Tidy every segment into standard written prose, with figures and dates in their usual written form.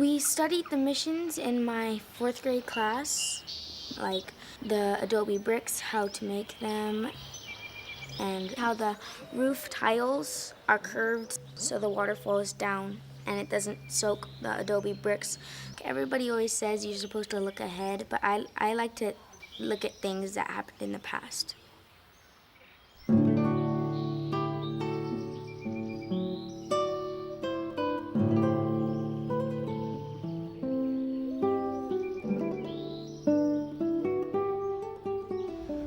We studied the missions in my fourth grade class, like the adobe bricks, how to make them, and how the roof tiles are curved so the water flows down and it doesn't soak the adobe bricks. Everybody always says you're supposed to look ahead, but I like to look at things that happened in the past.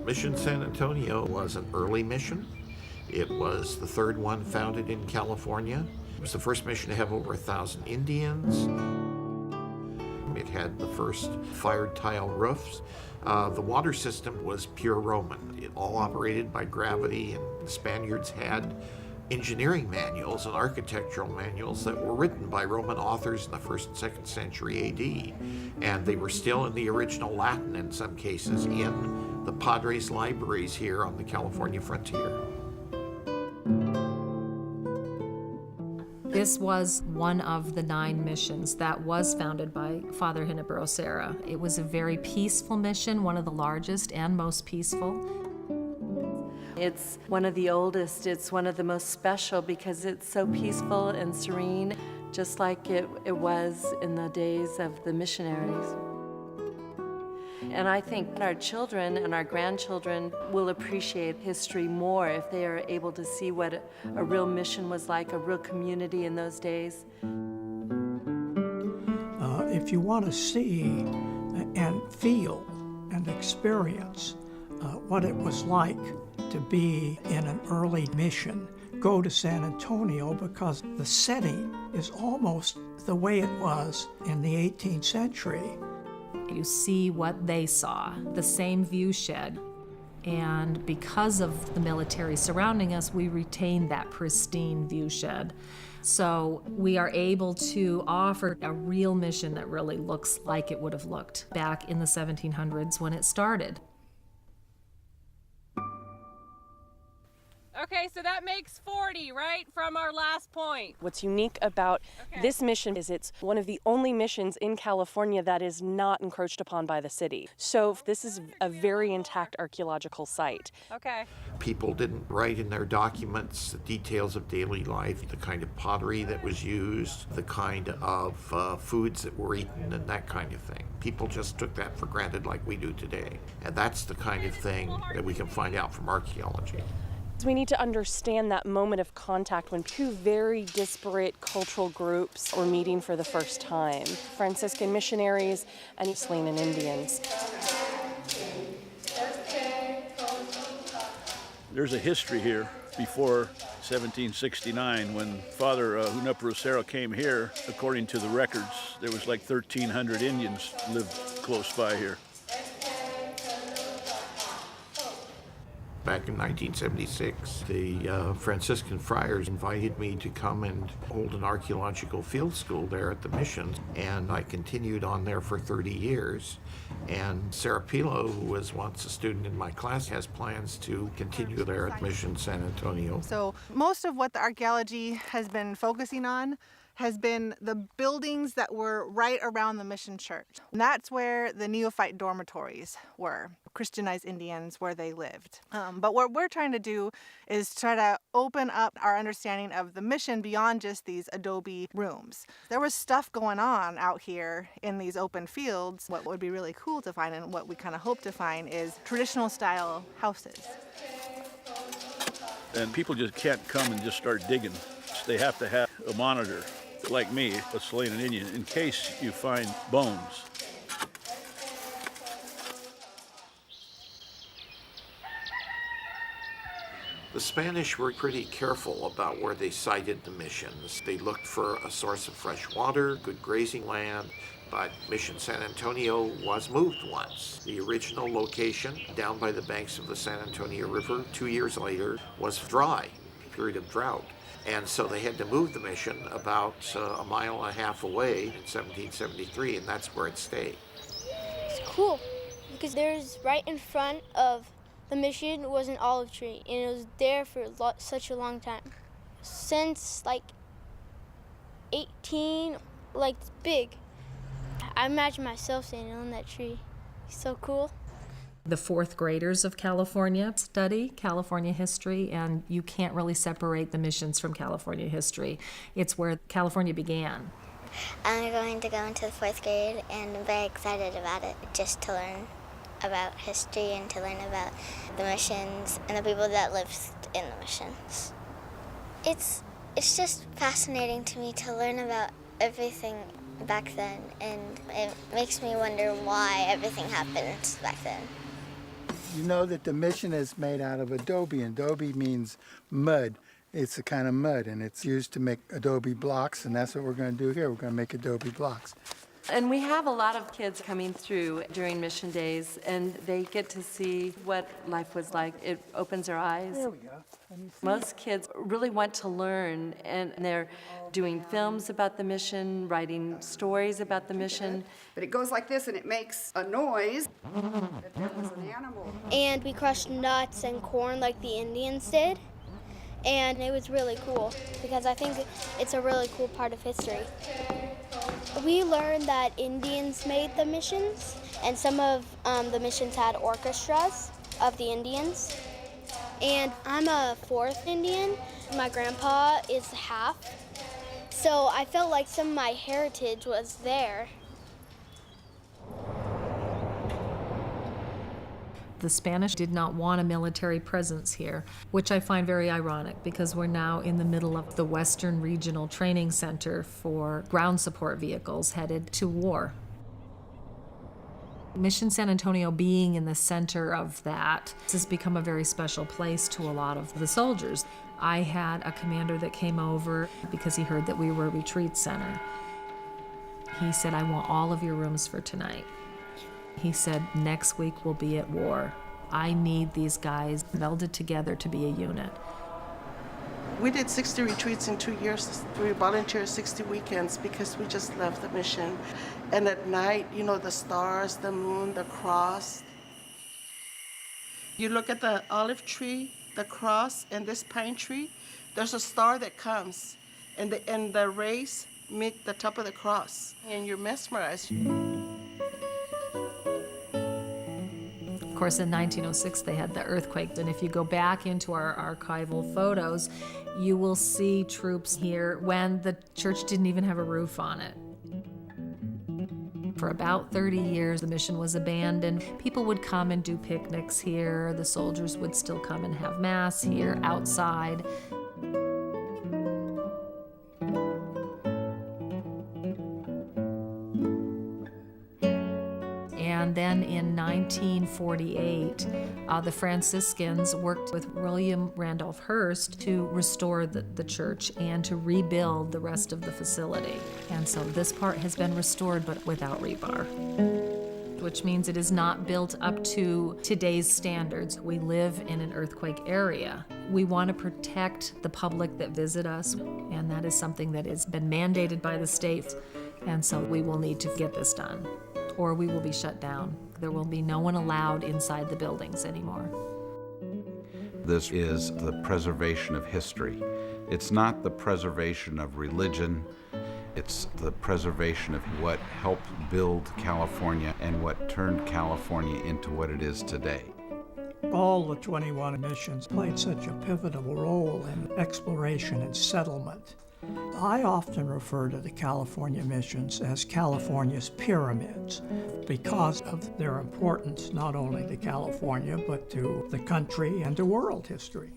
Mission San Antonio was an early mission. It was the third one founded in California. It was the first mission to have over 1,000 Indians. It had the first fired tile roofs. The water system was pure Roman. It all operated by gravity, and the Spaniards had engineering manuals and architectural manuals that were written by Roman authors in the 1st and 2nd century AD. And they were still in the original Latin in some cases in the Padres libraries here on the California frontier. This was one of the 9 missions that was founded by Father Junipero Serra. It was a very peaceful mission, one of the largest and most peaceful. It's one of the oldest, it's one of the most special because it's so peaceful and serene, just like it was in the days of the missionaries. And I think our children and our grandchildren will appreciate history more if they are able to see what a real mission was like, a real community in those days. If you want to see and feel and experience what it was like to be in an early mission, go to San Antonio, because the setting is almost the way it was in the 18th century. You see what they saw, the same view shed. And because of the military surrounding us, we retain that pristine view shed. So we are able to offer a real mission that really looks like it would have looked back in the 1700s when it started. Okay, so that makes 40, right, from our last point. What's unique about this mission is it's one of the only missions in California that is not encroached upon by the city. So this is a very intact archaeological site. Okay. People didn't write in their documents the details of daily life, the kind of pottery that was used, the kind of foods that were eaten, and that kind of thing. People just took that for granted like we do today. And that's the kind of thing that we can find out from archaeology. We need to understand that moment of contact when 2 very disparate cultural groups were meeting for the first time. Franciscan missionaries and Salinan Indians. There's a history here before 1769 when Father Junipero Serra came here. According to the records, there was like 1,300 Indians lived close by here. Back in 1976, the Franciscan friars invited me to come and hold an archaeological field school there at the mission, and I continued on there for 30 years. And Sarah Peelo, who was once a student in my class, has plans to continue there at Mission San Antonio. So most of what the archaeology has been focusing on has been the buildings that were right around the mission church. And that's where the neophyte dormitories were, Christianized Indians, where they lived. But what we're trying to do is try to open up our understanding of the mission beyond just these adobe rooms. There was stuff going on out here in these open fields. What would be really cool to find, and what we kind of hope to find, is traditional style houses. And people just can't come and just start digging. They have to have a monitor, like me, a Salinan Indian, in case you find bones. The Spanish were pretty careful about where they sited the missions. They looked for a source of fresh water, good grazing land, but Mission San Antonio was moved once. The original location, down by the banks of the San Antonio River, 2 years later, was dry, a period of drought. And so they had to move the mission about 1.5 miles away in 1773, and that's where it stayed. It's cool because there's right in front of the mission was an olive tree, and it was there for such a long time. Since like 18, like it's big. I imagine myself standing on that tree. It's so cool. The fourth graders of California study California history, and you can't really separate the missions from California history. It's where California began. I'm going to go into the fourth grade, and I'm very excited about it, just to learn about history and to learn about the missions and the people that lived in the missions. It's just fascinating to me to learn about everything back then, and it makes me wonder why everything happened back then. You know that the mission is made out of adobe, and adobe means mud. It's a kind of mud, and it's used to make adobe blocks, and that's what we're going to do here. We're going to make adobe blocks. And we have a lot of kids coming through during mission days, and they get to see what life was like. It opens their eyes. There we go. Most kids really want to learn, and they're doing films about the mission, writing stories about the mission. But it goes like this, and it makes a noise. That was an animal. And we crushed nuts and corn like the Indians did. And it was really cool because I think it's a really cool part of history. We learned that Indians made the missions, and some of the missions had orchestras of the Indians. And I'm a fourth Indian. My grandpa is half. So I felt like some of my heritage was there. The Spanish did not want a military presence here, which I find very ironic because we're now in the middle of the Western Regional Training Center for ground support vehicles headed to war. Mission San Antonio being in the center of that has become a very special place to a lot of the soldiers. I had a commander that came over because he heard that we were a retreat center. He said, "I want all of your rooms for tonight." He said, "Next week we'll be at war. I need these guys melded together to be a unit." We did 60 retreats in 2 years. We volunteered 60 weekends because we just loved the mission. And at night, you know, the stars, the moon, the cross. You look at the olive tree, the cross, and this pine tree, there's a star that comes, and the rays meet the top of the cross, and you're mesmerized. Of course, in 1906, they had the earthquake, and if you go back into our archival photos, you will see troops here when the church didn't even have a roof on it. For about 30 years, the mission was abandoned. People would come and do picnics here. The soldiers would still come and have mass here outside. And then in 1948, the Franciscans worked with William Randolph Hearst to restore the church and to rebuild the rest of the facility. And so this part has been restored, but without rebar, which means it is not built up to today's standards. We live in an earthquake area. We want to protect the public that visit us, and that is something that has been mandated by the state. And so we will need to get this done, or we will be shut down. There will be no one allowed inside the buildings anymore. This is the preservation of history. It's not the preservation of religion. It's the preservation of what helped build California and what turned California into what it is today. All the 21 missions played such a pivotal role in exploration and settlement. I often refer to the California missions as California's pyramids because of their importance not only to California but to the country and to world history.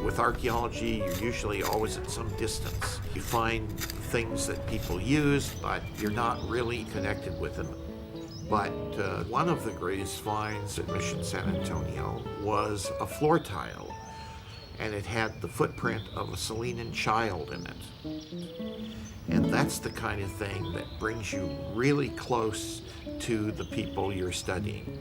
With archaeology, you're usually always at some distance. You find things that people use, but you're not really connected with them. But one of the greatest finds at Mission San Antonio was a floor tile, and it had the footprint of a Salinan child in it. And that's the kind of thing that brings you really close to the people you're studying.